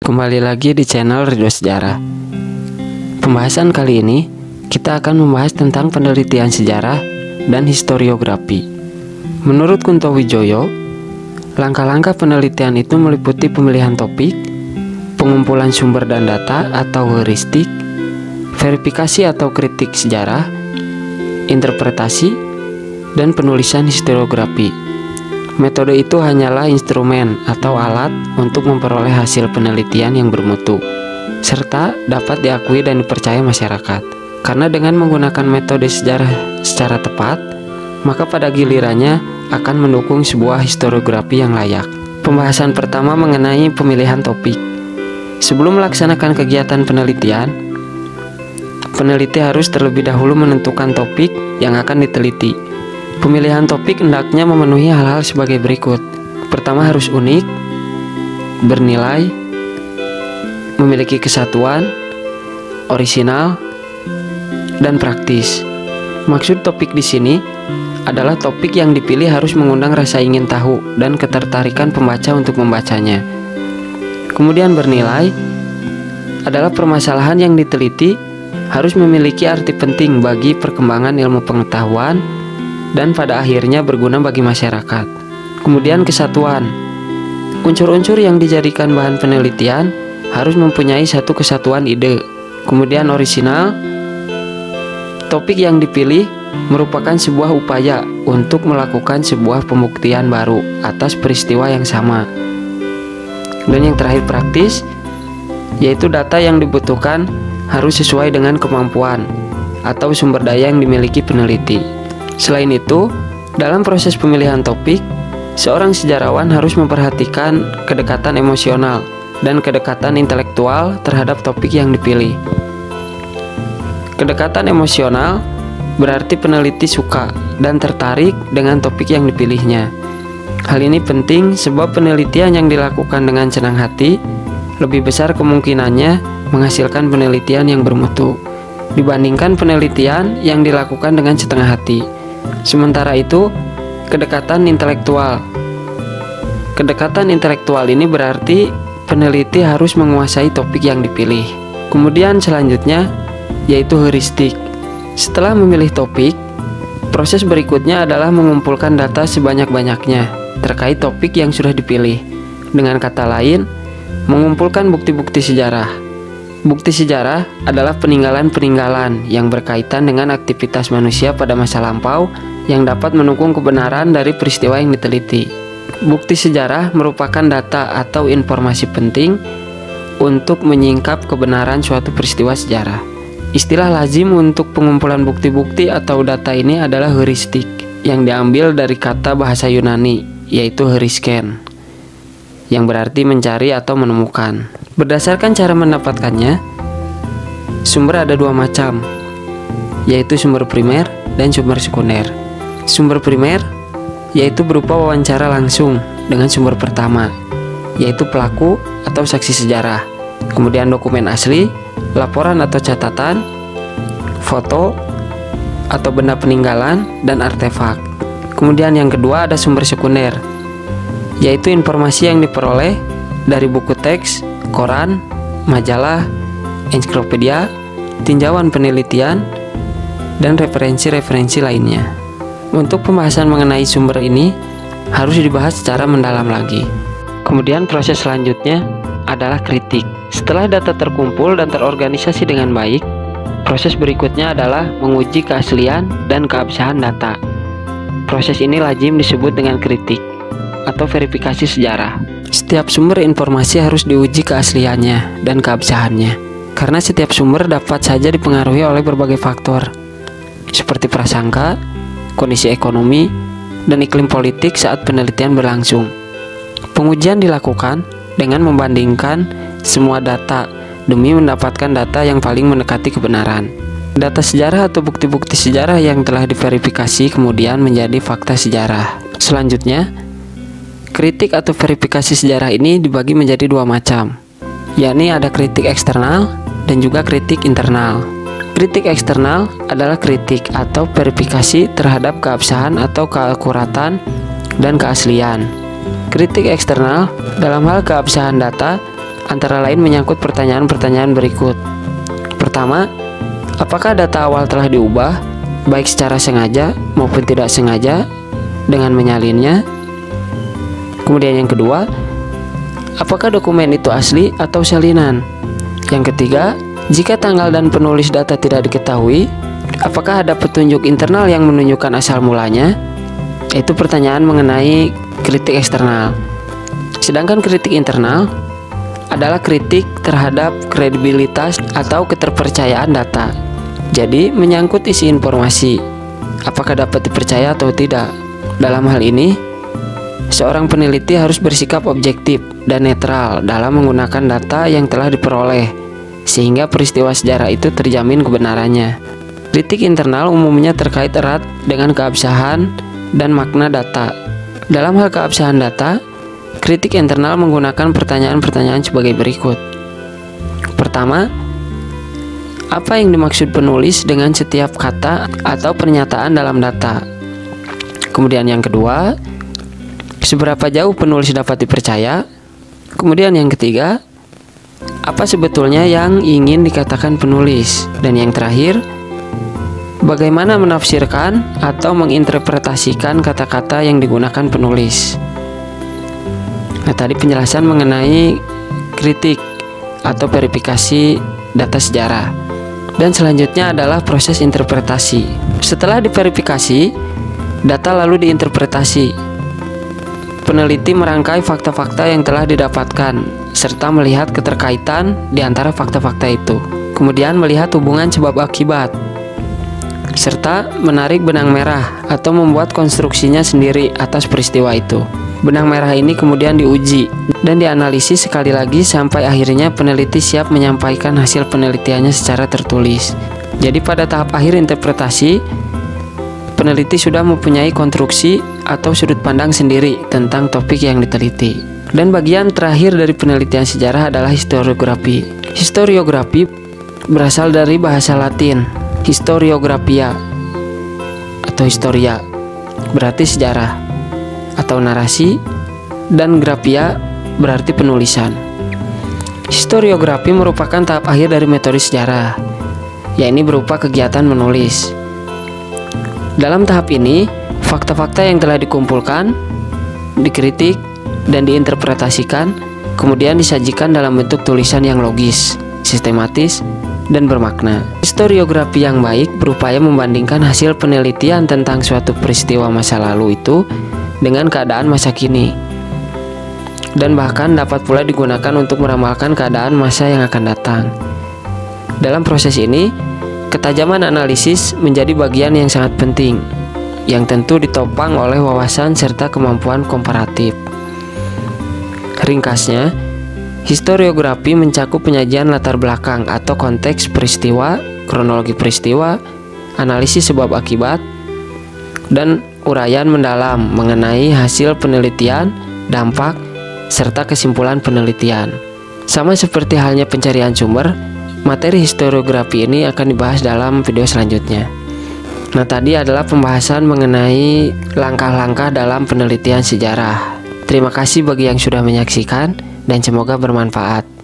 Kembali lagi di channel Ridho Sejarah. Pembahasan kali ini kita akan membahas tentang penelitian sejarah dan historiografi. Menurut Kunto Wijoyo, langkah-langkah penelitian itu meliputi pemilihan topik, pengumpulan sumber dan data atau heuristik, verifikasi atau kritik sejarah, interpretasi, dan penulisan historiografi. Metode itu hanyalah instrumen atau alat untuk memperoleh hasil penelitian yang bermutu, serta dapat diakui dan dipercaya masyarakat. Karena dengan menggunakan metode sejarah secara tepat, maka pada gilirannya akan mendukung sebuah historiografi yang layak. Pembahasan pertama mengenai pemilihan topik. Sebelum melaksanakan kegiatan penelitian, peneliti harus terlebih dahulu menentukan topik yang akan diteliti. Pemilihan topik hendaknya memenuhi hal-hal sebagai berikut. Pertama, harus unik, bernilai, memiliki kesatuan, orisinal, dan praktis. Maksud topik di sini adalah topik yang dipilih harus mengundang rasa ingin tahu dan ketertarikan pembaca untuk membacanya. Kemudian bernilai adalah permasalahan yang diteliti harus memiliki arti penting bagi perkembangan ilmu pengetahuan dan pada akhirnya berguna bagi masyarakat. Kemudian kesatuan. Unsur-unsur yang dijadikan bahan penelitian harus mempunyai satu kesatuan ide. Kemudian orisinal. Topik yang dipilih merupakan sebuah upaya untuk melakukan sebuah pembuktian baru atas peristiwa yang sama. Dan yang terakhir praktis, yaitu data yang dibutuhkan harus sesuai dengan kemampuan atau sumber daya yang dimiliki peneliti. Selain itu, dalam proses pemilihan topik, seorang sejarawan harus memperhatikan kedekatan emosional dan kedekatan intelektual terhadap topik yang dipilih. Kedekatan emosional berarti peneliti suka dan tertarik dengan topik yang dipilihnya. Hal ini penting sebab penelitian yang dilakukan dengan senang hati lebih besar kemungkinannya menghasilkan penelitian yang bermutu dibandingkan penelitian yang dilakukan dengan setengah hati. Sementara itu, kedekatan intelektual. Kedekatan intelektual ini berarti peneliti harus menguasai topik yang dipilih. Kemudian selanjutnya yaitu heuristik. Setelah memilih topik, proses berikutnya adalah mengumpulkan data sebanyak-banyaknya terkait topik yang sudah dipilih. Dengan kata lain, mengumpulkan bukti-bukti sejarah. Bukti sejarah adalah peninggalan-peninggalan yang berkaitan dengan aktivitas manusia pada masa lampau yang dapat mendukung kebenaran dari peristiwa yang diteliti. Bukti sejarah merupakan data atau informasi penting untuk menyingkap kebenaran suatu peristiwa sejarah. Istilah lazim untuk pengumpulan bukti-bukti atau data ini adalah heuristik, yang diambil dari kata bahasa Yunani, yaitu heuriskén, yang berarti mencari atau menemukan. Berdasarkan cara mendapatkannya, sumber ada dua macam, yaitu sumber primer dan sumber sekunder. Sumber primer yaitu berupa wawancara langsung dengan sumber pertama, yaitu pelaku atau saksi sejarah. Kemudian dokumen asli, laporan atau catatan, foto atau benda peninggalan, dan artefak. Kemudian yang kedua ada sumber sekunder, yaitu informasi yang diperoleh dari buku teks, koran, majalah, ensiklopedia, tinjauan penelitian, dan referensi-referensi lainnya. Untuk pembahasan mengenai sumber ini harus dibahas secara mendalam lagi. Kemudian proses selanjutnya adalah kritik. Setelah data terkumpul dan terorganisasi dengan baik, proses berikutnya adalah menguji keaslian dan keabsahan data. Proses ini lazim disebut dengan kritik atau verifikasi sejarah. Setiap sumber informasi harus diuji keasliannya dan keabsahannya, karena setiap sumber dapat saja dipengaruhi oleh berbagai faktor, seperti prasangka, kondisi ekonomi, dan iklim politik saat penelitian berlangsung. Pengujian dilakukan dengan membandingkan semua data demi mendapatkan data yang paling mendekati kebenaran. Data sejarah atau bukti-bukti sejarah yang telah diverifikasi kemudian menjadi fakta sejarah. Selanjutnya, kritik atau verifikasi sejarah ini dibagi menjadi dua macam, yakni ada kritik eksternal dan juga kritik internal. Kritik eksternal adalah kritik atau verifikasi terhadap keabsahan atau keakuratan dan keaslian. Kritik eksternal dalam hal keabsahan data antara lain menyangkut pertanyaan-pertanyaan berikut. Pertama, apakah data awal telah diubah, baik secara sengaja maupun tidak sengaja, dengan menyalinnya? Kemudian yang kedua, apakah dokumen itu asli atau salinan? Yang ketiga, jika tanggal dan penulis data tidak diketahui, apakah ada petunjuk internal yang menunjukkan asal mulanya? Itu pertanyaan mengenai kritik eksternal. Sedangkan kritik internal adalah kritik terhadap kredibilitas atau keterpercayaan data. Jadi menyangkut isi informasi, apakah dapat dipercaya atau tidak. Dalam hal ini, seorang peneliti harus bersikap objektif dan netral dalam menggunakan data yang telah diperoleh, sehingga peristiwa sejarah itu terjamin kebenarannya. Kritik internal umumnya terkait erat dengan keabsahan dan makna data. Dalam hal keabsahan data, kritik internal menggunakan pertanyaan-pertanyaan sebagai berikut. Pertama, apa yang dimaksud penulis dengan setiap kata atau pernyataan dalam data? Kemudian yang kedua, seberapa jauh penulis dapat dipercaya? Kemudian yang ketiga, apa sebetulnya yang ingin dikatakan penulis? Dan yang terakhir, bagaimana menafsirkan atau menginterpretasikan kata-kata yang digunakan penulis? Nah, tadi penjelasan mengenai kritik atau verifikasi data sejarah. Dan selanjutnya adalah proses interpretasi. Setelah diverifikasi, data lalu diinterpretasi. Peneliti merangkai fakta-fakta yang telah didapatkan, serta melihat keterkaitan di antara fakta-fakta itu. Kemudian melihat hubungan sebab akibat, serta menarik benang merah atau membuat konstruksinya sendiri atas peristiwa itu. Benang merah ini kemudian diuji dan dianalisis sekali lagi sampai akhirnya peneliti siap menyampaikan hasil penelitiannya secara tertulis. Jadi pada tahap akhir interpretasi, peneliti sudah mempunyai konstruksi atau sudut pandang sendiri tentang topik yang diteliti. Dan bagian terakhir dari penelitian sejarah adalah historiografi. Historiografi berasal dari bahasa Latin historiographia atau historia, berarti sejarah atau narasi, dan graphia berarti penulisan. Historiografi merupakan tahap akhir dari metode sejarah, yakni berupa kegiatan menulis. Dalam tahap ini, fakta-fakta yang telah dikumpulkan, dikritik, dan diinterpretasikan, kemudian disajikan dalam bentuk tulisan yang logis, sistematis, dan bermakna. Historiografi yang baik berupaya membandingkan hasil penelitian tentang suatu peristiwa masa lalu itu dengan keadaan masa kini, dan bahkan dapat pula digunakan untuk meramalkan keadaan masa yang akan datang. Dalam proses ini, ketajaman analisis menjadi bagian yang sangat penting, yang tentu ditopang oleh wawasan serta kemampuan komparatif. Ringkasnya, historiografi mencakup penyajian latar belakang atau konteks peristiwa, kronologi peristiwa, analisis sebab akibat, dan uraian mendalam mengenai hasil penelitian, dampak, serta kesimpulan penelitian. Sama seperti halnya pencarian sumber, materi historiografi ini akan dibahas dalam video selanjutnya. Nah, tadi adalah pembahasan mengenai langkah-langkah dalam penelitian sejarah. Terima kasih bagi yang sudah menyaksikan dan semoga bermanfaat.